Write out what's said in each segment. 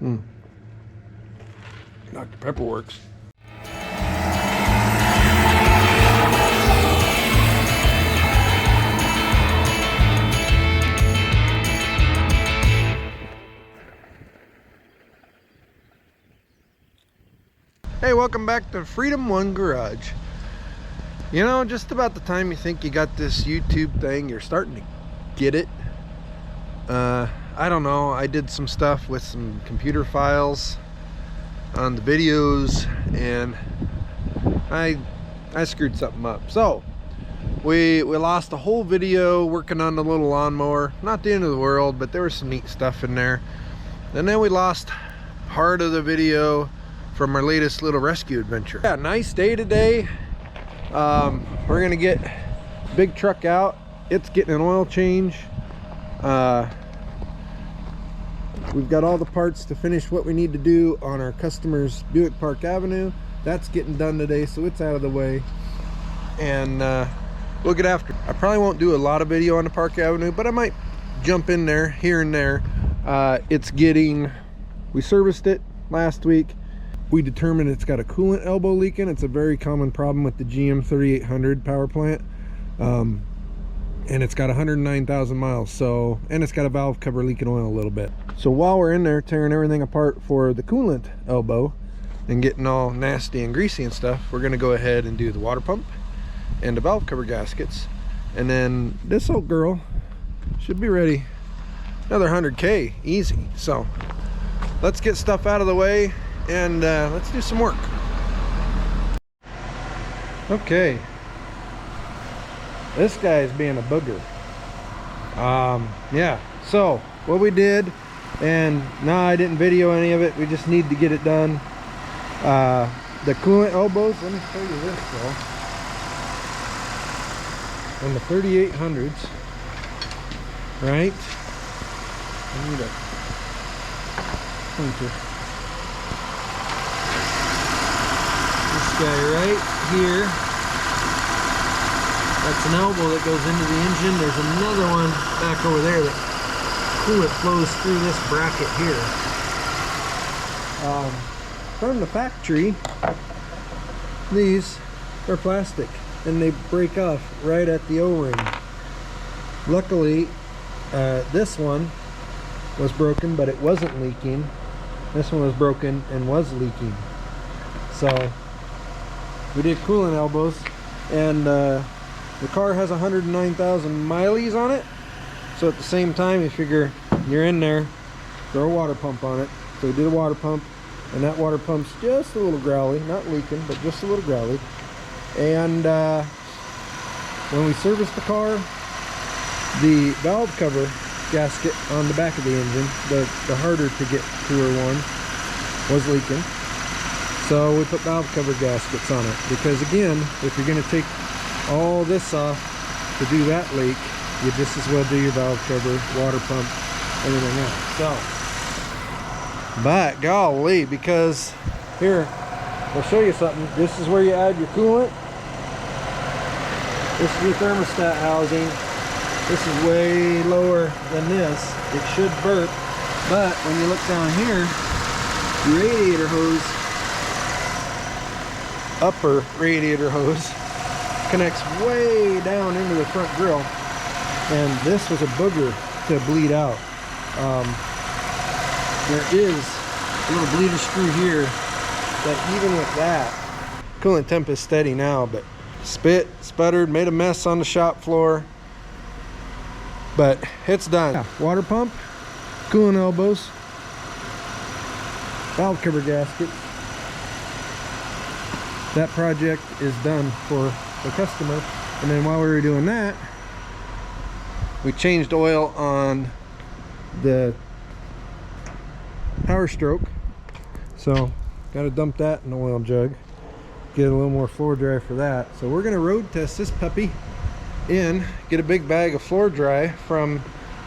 Dr. Pepper works. Hey, welcome back to Freedom One Garage. You know, just about the time you think you got this YouTube thing, you're starting to get it. I don't know, I did some stuff with some computer files on the videos, and I screwed something up. So we lost a whole video working on the little lawnmower. Not the end of the world, but there was some neat stuff in there. And then we lost part of the video from our latest little rescue adventure. Yeah, nice day today. We're gonna get big truck out. It's getting an oil change. We've got all the parts to finish what we need to do on our customer's Buick Park Avenue. That's getting done today, so it's out of the way. And we'll get after it. I probably won't do a lot of video on the Park Avenue, but I might jump in there here and there. We serviced it last week. We determined it's got a coolant elbow leaking. It's a very common problem with the GM 3800 power plant. And it's got 109,000 miles. So, and it's got a valve cover leaking oil a little bit. So while we're in there tearing everything apart for the coolant elbow and getting all nasty and greasy and stuff, we're gonna go ahead and do the water pump and the valve cover gaskets. And then this old girl should be ready. Another 100K, easy. So let's get stuff out of the way and let's do some work. Okay, this guy is being a booger. Yeah, so what we did, and no, I didn't video any of it, we just need to get it done. The coolant elbows, let me show you this though. On the 3800s, right? I need a pointer. This guy right here, that's an elbow that goes into the engine. There's another one back over there that coolant flows through this bracket here. From the factory, these are plastic and they break off right at the O-ring. Luckily, this one was broken, but it wasn't leaking. This one was broken and was leaking. So we did coolant elbows, and the car has 109,000 miles on it. So at the same time, you figure you're in there, throw a water pump on it. So we did a water pump, and that water pump's just a little growly, not leaking, but just a little growly. And when we serviced the car, the valve cover gasket on the back of the engine, the harder to get through one, was leaking. So we put valve cover gaskets on it, because again, if you're going to take all this off to do that leak, you just as well do your valve cover, water pump, everything else. So, but golly, because here, I'll show you something. This is where you add your coolant. This is your thermostat housing. This is way lower than this. It should burp, but when you look down here, the radiator hose, upper radiator hose, connects way down into the front grill, and this was a booger to bleed out. There is a little bleeder screw here that even with that, coolant temp is steady now, but spit, sputtered, made a mess on the shop floor, but it's done. Yeah, water pump, coolant elbows, valve cover gasket. That project is done for the customer. And then while we were doing that, we changed oil on the power stroke. So got to dump that in the oil jug, get a little more floor dry for that. So we're going to road test this puppy in, get a big bag of floor dry from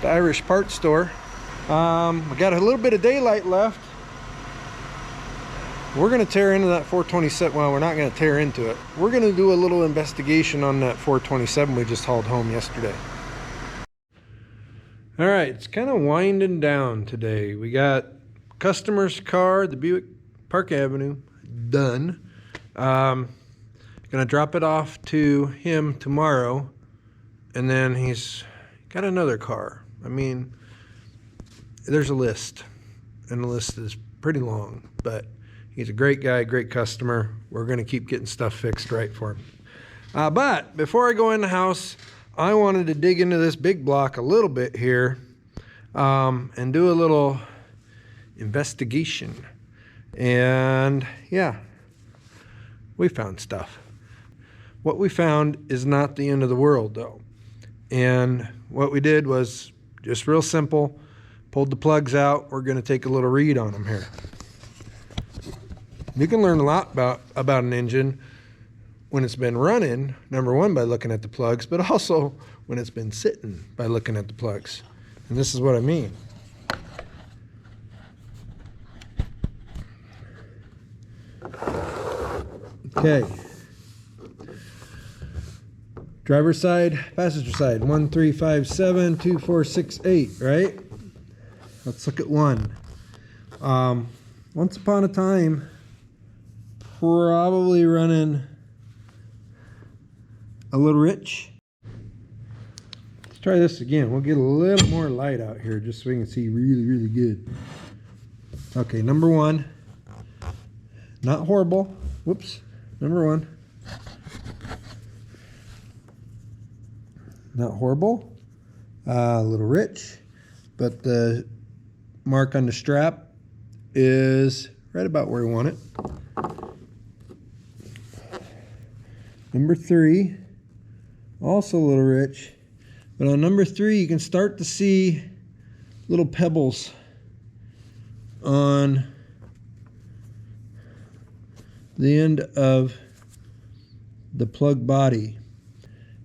the Irish parts store. We got a little bit of daylight left. We're going to tear into that 427. Well, we're not going to tear into it. We're going to do a little investigation on that 427 we just hauled home yesterday. All right, it's kind of winding down today. We got customer's car, the Buick Park Avenue, done. Gonna drop it off to him tomorrow, and then he's got another car. I mean, there's a list, and the list is pretty long, but he's a great guy, great customer. We're gonna keep getting stuff fixed right for him. But before I go in the house, I wanted to dig into this big block a little bit here, and do a little investigation. And yeah, we found stuff. What we found is not the end of the world, though. And what we did was just real simple. Pulled the plugs out. We're going to take a little read on them here. You can learn a lot about an engine when it's been running, number one, by looking at the plugs, but also when it's been sitting by looking at the plugs. And this is what I mean. Okay. Driver's side, passenger side, 13572468, right? Let's look at one. Once upon a time, probably running a little rich. Let's try this again. We'll get a little more light out here just so we can see really, really good. Okay, number one. Not horrible. Whoops. Number one. Not horrible. A little rich. But the mark on the strap is right about where we want it. Number three. Also a little rich. But on number three, you can start to see little pebbles on the end of the plug body,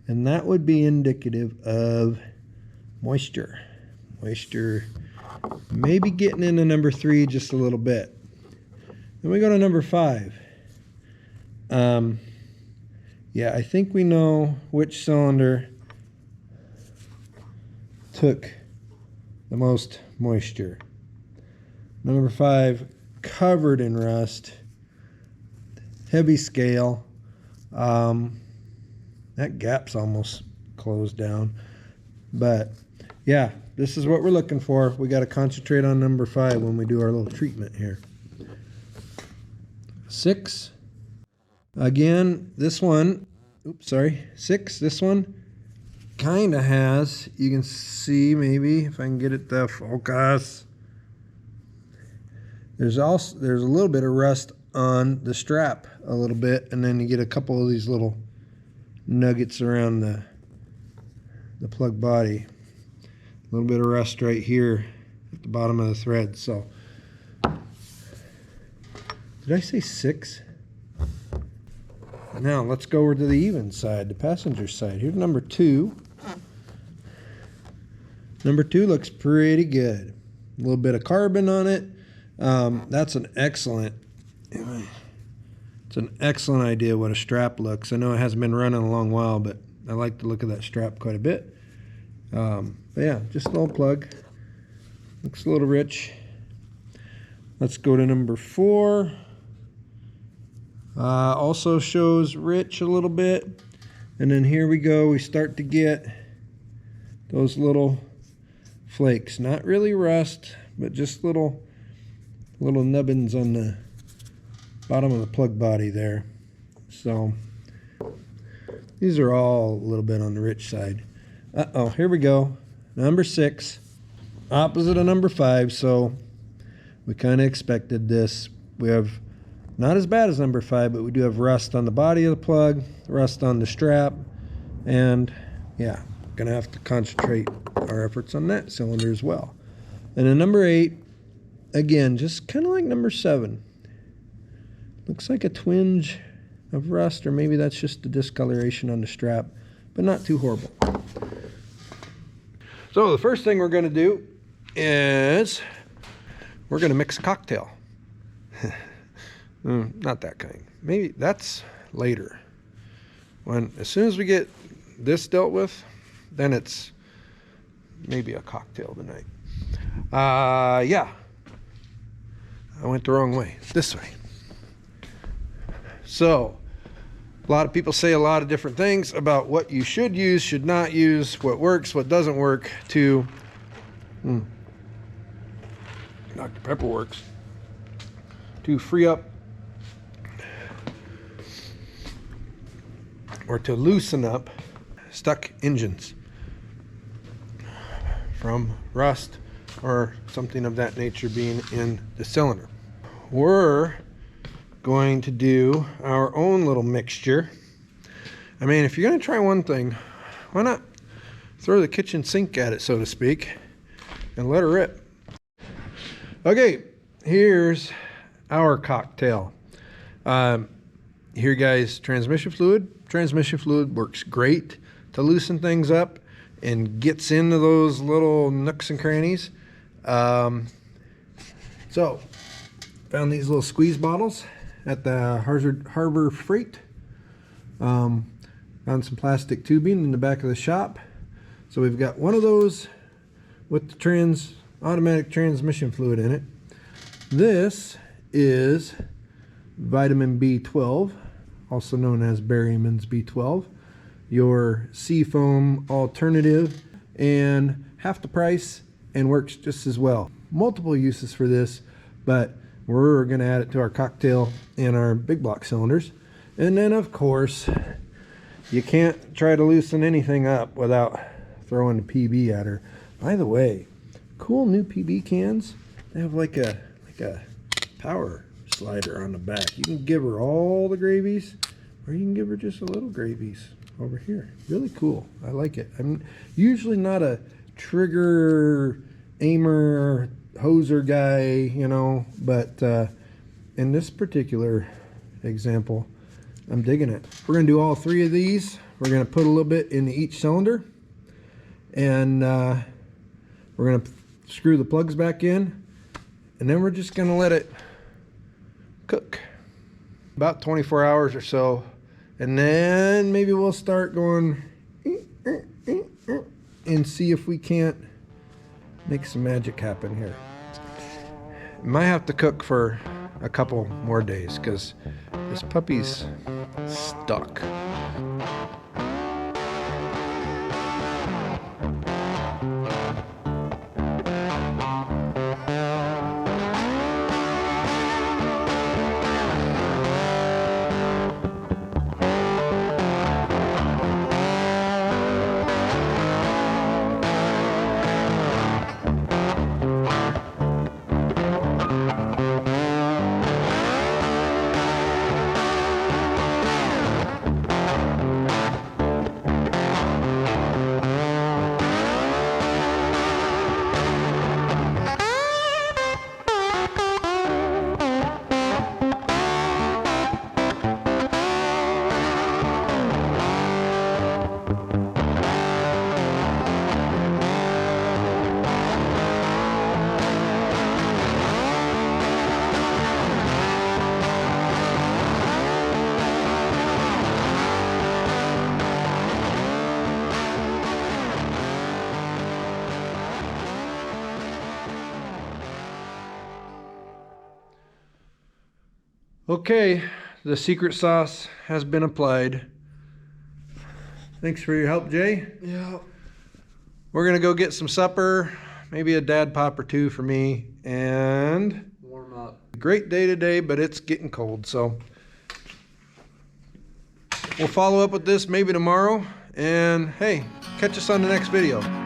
and that would be indicative of moisture maybe getting into number three just a little bit. Then we go to number five. Yeah, I think we know which cylinder took the most moisture. Number five, covered in rust. Heavy scale. That gap's almost closed down. But yeah, this is what we're looking for. We got to concentrate on number five when we do our little treatment here. 6. Again, this one, oops, sorry. 6, this one kind of has, you can see maybe if I can get it to focus. There's a little bit of rust on the strap a little bit, and then you get a couple of these little nuggets around the plug body. A little bit of rust right here at the bottom of the thread. So did I say 6? Now let's go over to the even side, the passenger side. Here's number 2. Number 2 looks pretty good. A little bit of carbon on it. That's an excellent idea what a strap looks. I know it hasn't been running a long while, but I like the look of that strap quite a bit. But yeah, just a little plug. Looks a little rich. Let's go to number 4. Also shows rich a little bit. And then here we go. We start to get those little flakes. Not really rust, but just little nubbins on the bottom of the plug body there. So these are all a little bit on the rich side. Uh-oh, here we go. Number 6, opposite of number 5, so we kind of expected this. We have not as bad as number 5, but we do have rust on the body of the plug, rust on the strap, and yeah, gonna have to concentrate our efforts on that cylinder as well. And then number 8, again, just kind of like number 7. Looks like a twinge of rust, or maybe that's just the discoloration on the strap, but not too horrible. So the first thing we're going to do is we're going to mix a cocktail. Not that kind. Maybe that's later. As soon as we get this dealt with, then it's maybe a cocktail tonight. Yeah. I went the wrong way. This way. So, a lot of people say a lot of different things about what you should use, should not use, what works, what doesn't work to... Dr. Pepper works. To free up or to loosen up stuck engines from rust or something of that nature being in the cylinder. We're going to do our own little mixture. I mean, if you're going to try one thing, why not throw the kitchen sink at it, so to speak, and let her rip. Okay, here's our cocktail. Here, guys, transmission fluid. Transmission fluid works great to loosen things up and gets into those little nooks and crannies. So, found these little squeeze bottles at the Harbor Freight. Found some plastic tubing in the back of the shop. So we've got one of those with the automatic transmission fluid in it. This is vitamin B12, also known as Berryman's B12, your seafoam alternative, and half the price and works just as well. Multiple uses for this, but we're going to add it to our cocktail and our big block cylinders. And then, of course, you can't try to loosen anything up without throwing the PB at her. By the way, cool new PB cans. They have like a power slider on the back. You can give her all the gravies, or you can give her just a little gravies over here. Really cool. I like it. I'm usually not a trigger aimer hoser guy, you know, but in this particular example, I'm digging it. We're going to do all three of these. We're going to put a little bit in each cylinder, and we're going to screw the plugs back in, and then we're just going to let it cook about 24 hours or so, and then maybe we'll start going and see if we can't make some magic happen here. Might have to cook for a couple more days because this puppy's stuck. Okay, the secret sauce has been applied. Thanks for your help, Jay. Yeah. We're gonna go get some supper, maybe a dad pop or two for me, and Warm up. Great day today, but it's getting cold, so we'll follow up with this maybe tomorrow. And hey, catch us on the next video.